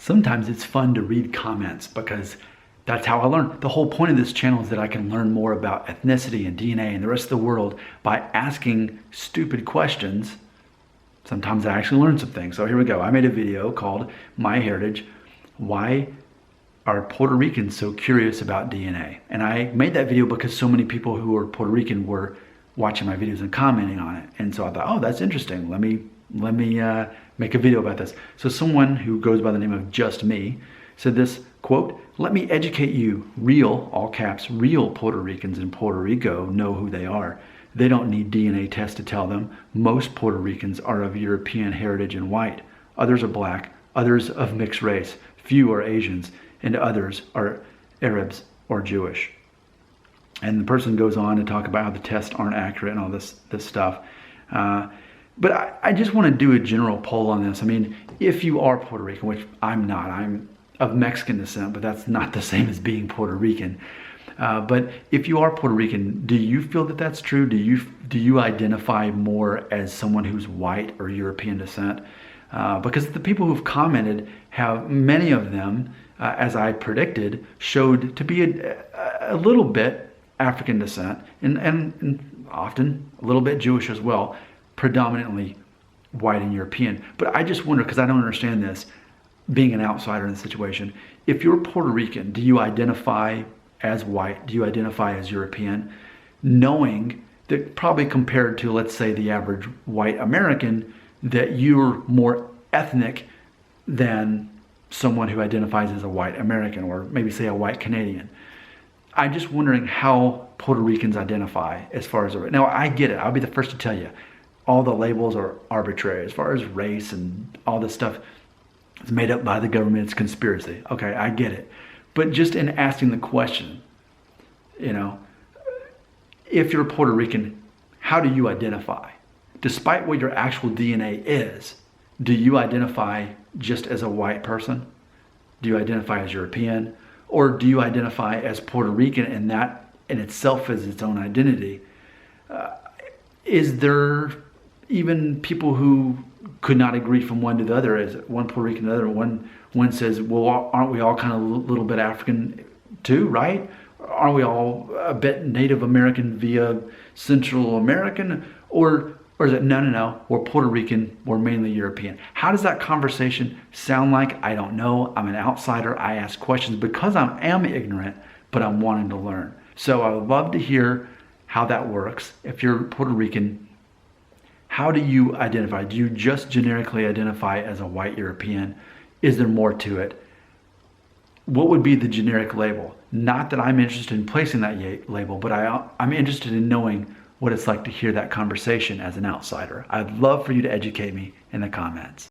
Sometimes it's fun to read comments because that's how I learn. The whole point of this channel is that I can learn more about ethnicity and DNA and the rest of the world by asking stupid questions. Sometimes I actually learn some things. So here we go. I made a video called MyHeritage, Why Are Puerto Ricans So Curious About DNA? And I made that video because so many people who are Puerto Rican were watching my videos and commenting on it. And so I thought, oh, that's interesting. Let me make a video about this. So someone who goes by the name of Just Me said this, quote, "Let me educate you, real, all caps, real Puerto Ricans in Puerto Rico know who they are. They don't need DNA tests to tell them. Most Puerto Ricans are of European heritage and white. Others are black, others of mixed race, few are Asians, and others are Arabs or Jewish." And the person goes on to talk about how the tests aren't accurate and all this stuff. But I just want to do a general poll on this. I mean, if you are Puerto Rican, which I'm not, I'm of Mexican descent, but that's not the same as being Puerto Rican. But if you are Puerto Rican, do you feel that that's true? Do you identify more as someone who's white or European descent? Because the people who've commented have, many of them, as I predicted, showed to be a little bit African descent and often a little bit Jewish as well, predominantly white and European. But I just wonder, because I don't understand this, being an outsider in the situation, if you're Puerto Rican, do you identify as white? Do you identify as European? Knowing that probably compared to, let's say, the average white American, that you're more ethnic than someone who identifies as a white American, or maybe say a white Canadian. I'm just wondering how Puerto Ricans identify as far as, now I get it, I'll be the first to tell you, all the labels are arbitrary as far as race and all this stuff. It's made up by the government, it's conspiracy. Okay, I get it. But just in asking the question, you know, if you're Puerto Rican, how do you identify? Despite what your actual DNA is, do you identify just as a white person? Do you identify as European? Or do you identify as Puerto Rican, and that in itself is its own identity? Is there even people who could not agree from one to the other, as one Puerto Rican to the other? One says, well, aren't we all kind of a little bit African too, right? Aren't we all a bit Native American via Central American? Or is it, no, we're Puerto Rican, we're mainly European? How does that conversation sound like? I don't know. I'm an outsider. I ask questions because I am ignorant, but I'm wanting to learn. So I would love to hear how that works. If you're Puerto Rican, how do you identify? Do you just generically identify as a white European? Is there more to it? What would be the generic label? Not that I'm interested in placing that label, but I'm interested in knowing what it's like to hear that conversation as an outsider. I'd love for you to educate me in the comments.